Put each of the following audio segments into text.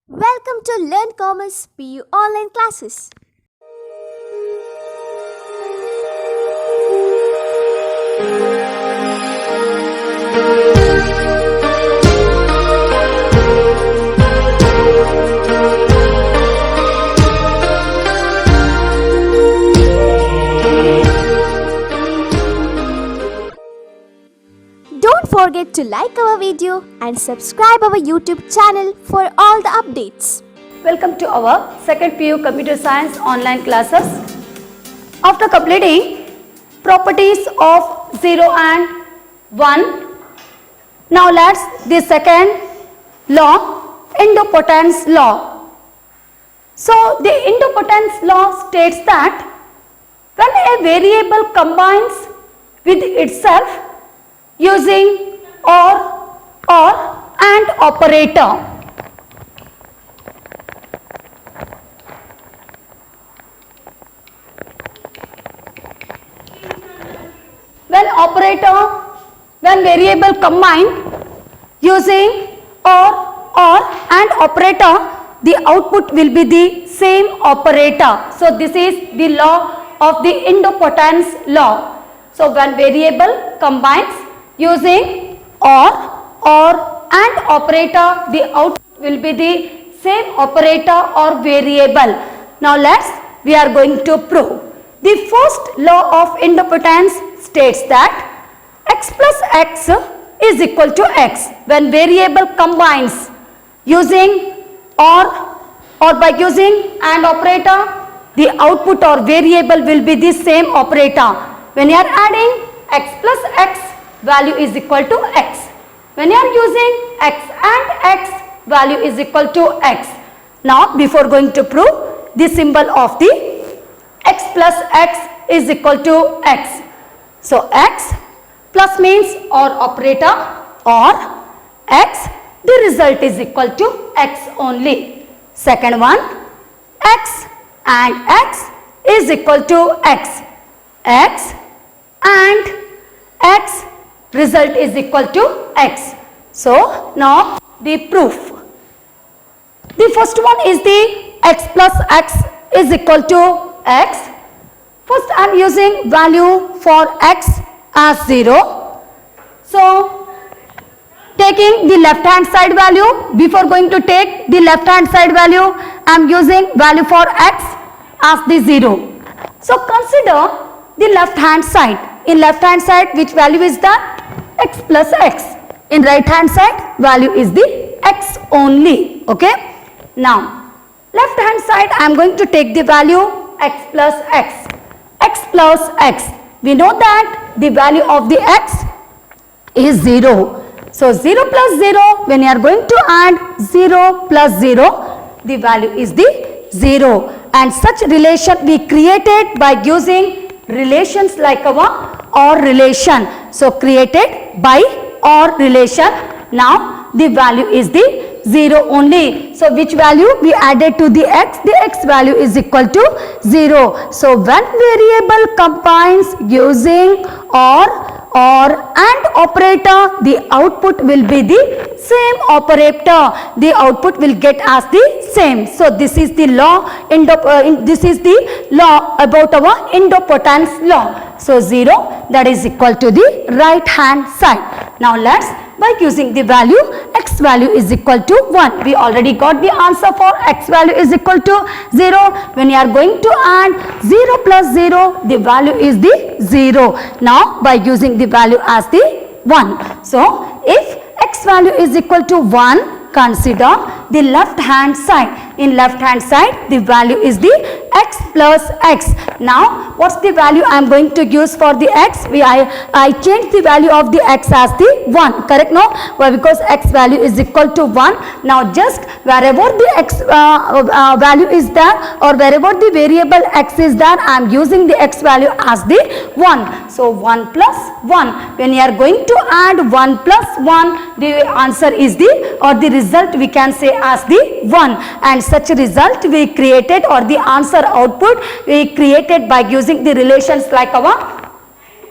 Welcome to Learn Commerce PU online classes. Don't forget to like our video and subscribe our YouTube channel for all the updates. Welcome to our second PU Computer Science online classes. After completing properties of 0 and 1, now let's the second law, idempotence law. So the idempotence law states that when a variable combines with itself using or and operator, when variable combine using or and operator, the output will be the same operator. So this is the law of the idempotence law. So when variable combines using or and operator, the output will be the same operator or variable. Now we are going to prove. The first law of idempotence states that x plus x is equal to x. When variable combines using or by using and operator, the output or variable will be the same operator. When you are adding x plus x, value is equal to x. When you are using x and x, value is equal to x. Now before going to prove, the symbol of the x plus x is equal to x. So x plus means or operator, or x, the result is equal to x only. Second one, x and x is equal to x. X and x, result is equal to x. So now the proof. The first one is the x plus x is equal to x. First I am using value for x as 0. So taking the left hand side value, before going to take the left hand side value, I am using value for x as the 0. So consider the left hand side. In left hand side, which value is that? X plus x. In right hand side, value is the x only. Okay. Now left hand side, I am going to take the value x plus x. X plus x. We know that the value of the x is 0. So 0 plus 0, when you are going to add 0 plus 0, the value is the 0. And such relation we created by using relations like our OR relation. So created by OR relation. Now the value is the 0 only. So which value we added to the x value is equal to 0. So when variable combines using or and operator, the output will be the same operator. The output will get as the same. So this is the law this is the law about our idempotence law. So 0, that is equal to the right hand side. Now by using the value, x value is equal to 1. We already got the answer for x value is equal to 0. When you are going to add 0 plus 0, the value is the 0. Now by using the value as the 1. So if x value is equal to 1, consider the left hand side. In left hand side, the value is the x plus x. Now what's the value I am going to use for the x? I change the value of the x as the 1, correct? No? Why? Because x value is equal to 1. Now just wherever the x value is there, or wherever the variable x is there, I am using the x value as the 1. So 1 plus 1. When you are going to add 1 plus 1, the answer is the, or the result we can say as the 1. And such result we created, or the answer output we created by using the relations like our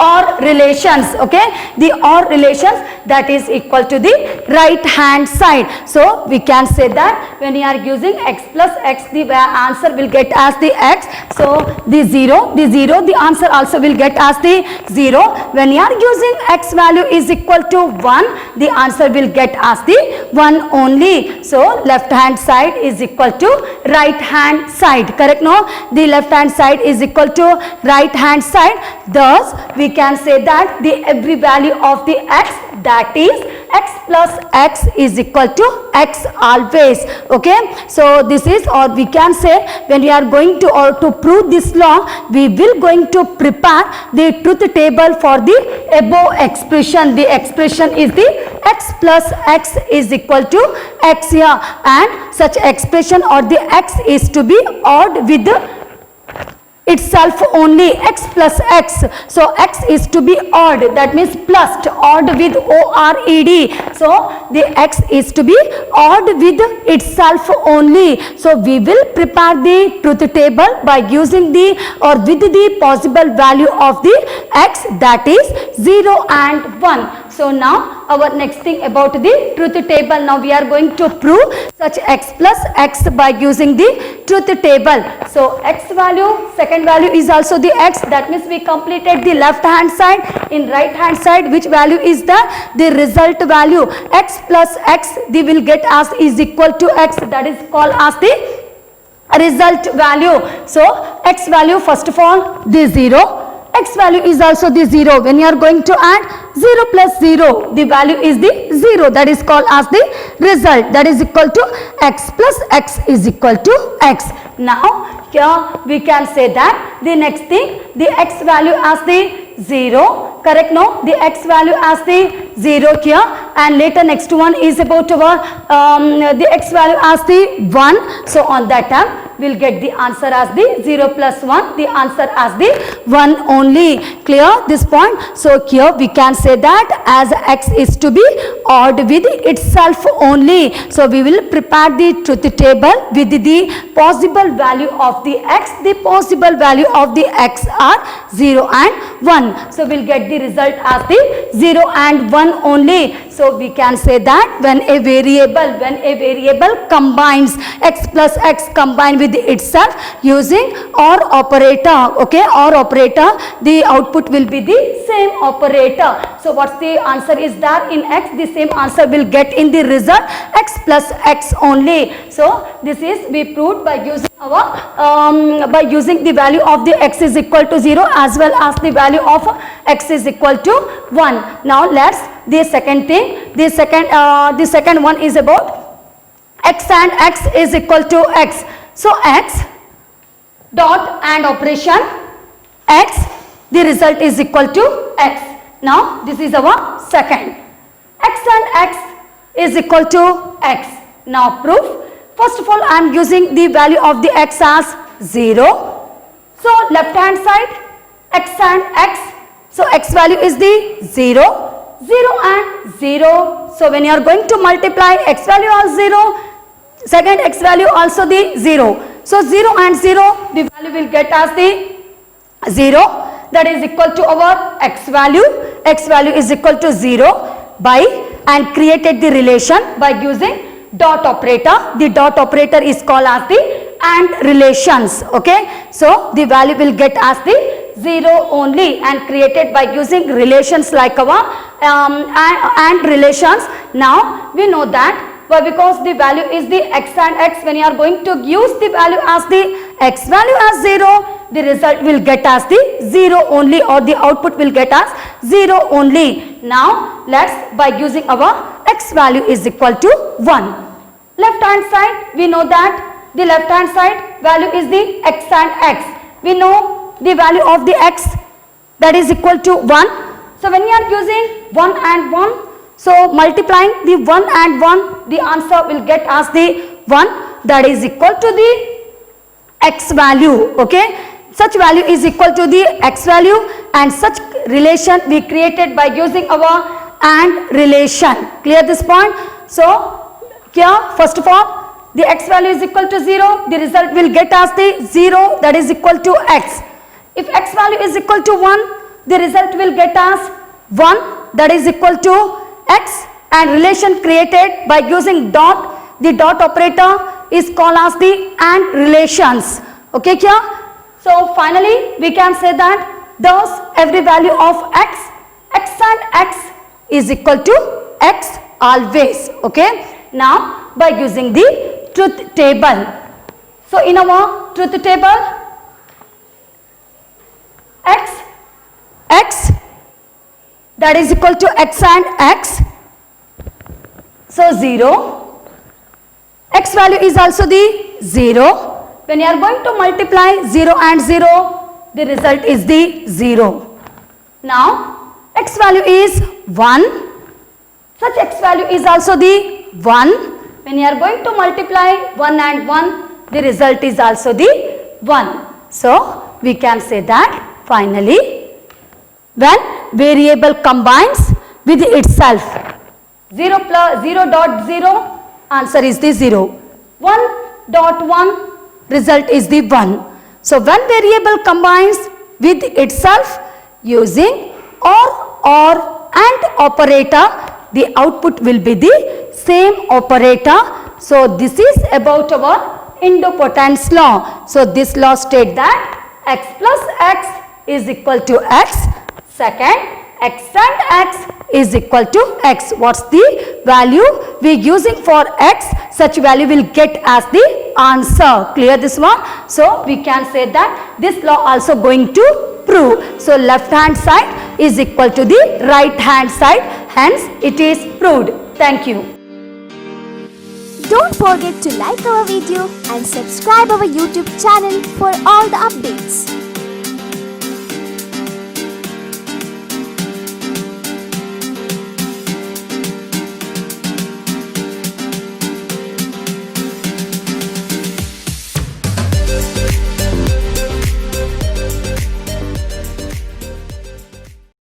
OR relations, okay, the OR relations, that is equal to the right hand side. So we can say that when you are using x plus x, the answer will get as the x. So the 0, the answer also will get as the 0. When you are using x value is equal to 1, the answer will get as the 1 only. So left hand side is equal to right hand side, correct? No, the left hand side is equal to right hand side. Thus we can say that the every value of the x, that is x plus x is equal to x always, okay. So this is, or we can say, when we are going to, or to prove this law, we will going to prepare the truth table for the above expression. The expression is the x plus x is equal to x here, and such expression or the x is to be odd with itself only, x plus x. So x is to be odd, that means plus, odd with ORED. So the x is to be odd with itself only. So we will prepare the truth table by using the, or with the possible value of the x, that is 0 and 1. So now our next thing about the truth table. Now we are going to prove such x plus x by using the truth table. So x value, second value is also the x, that means we completed the left hand side. In right hand side, which value is the result value? X plus x, they will get as is equal to x, that is called as the result value. So x value, first of all, the 0. X value is also the 0. When you are going to add 0 plus 0, the value is the 0, that is called as the result, that is equal to x plus x is equal to x. Now here we can say that the next thing, the x value as the 0, correct? No, the x value as the 0 here, and later next one is about our the x value as the 1. So on that time we'll get the answer as the 0 plus 1, the answer as the 1 only. Clear this point? So here we can say that as x is to be odd with itself only. So we will prepare the truth table with the possible value of the x. The possible value of the x are 0 and 1. So we'll get the result as the 0 and 1 only. So we can say that when a variable combines, x plus x combined with itself using OR operator, okay, OR operator, the output will be the same operator. So what's the answer is there in x? The same answer will get in the result, x plus x only. So this is we proved by using our by using the value of the x is equal to 0 as well as the value of x is equal to 1. Now let's the second thing, the second one is about x and x is equal to x. So x dot and operation x, the result is equal to x. Now this is our second, x and x is equal to x. Now proof. First of all, I am using the value of the x as 0. So left hand side, x and x. So x value is the 0, 0 and 0. So when you are going to multiply, x value as 0, second x value also the 0. So 0 and 0, the value will get as the 0, that is equal to our x value. X value is equal to 0 by, and created the relation by using dot operator. The dot operator is called as the AND relations, okay. So the value will get as the 0 only, and created by using relations like our AND relations. Now we know that why, because the value is the x and x, when you are going to use the value as the x value as 0, the result will get as the 0 only, or the output will get as 0 only. Now let's by using our x value is equal to 1. Left hand side, we know that the left hand side value is the x and x. We know the value of the x, that is equal to 1. So when you are using 1 and 1, so multiplying the 1 and 1, the answer will get as the 1, that is equal to the x value, okay. Such value is equal to the x value, and such relation we created by using our AND relation. Clear this point? So here first of all, the x value is equal to 0, the result will get as the 0, that is equal to x. If x value is equal to 1, the result will get as 1 that is equal to x, and relation created by using dot, the dot operator is called as the AND relations. Okay kya? So finally we can say that thus every value of x and x is equal to x always. Okay. Now by using the truth table. So in our truth table, x that is equal to x and x. So 0. X value is also the 0. When you are going to multiply 0 and 0, the result is the 0. Now x value is 1. Such x value is also the 1. When you are going to multiply 1 and 1, the result is also the 1. So we can say that finally when variable combines with itself, 0 plus 0 dot 0, answer is the 0. 1 dot 1, result is the 1. So when variable combines with itself using or and operator, the output will be the same operator. So this is about our idempotence law. So this law states that x plus x is equal to x. Second, x and x is equal to x. What's the value we using for x? Such value will get as the answer. Clear this one? So we can say that this law also going to prove. So left hand side is equal to the right hand side. Hence it is proved. Thank you. Don't forget to like our video and subscribe our YouTube channel for all the updates.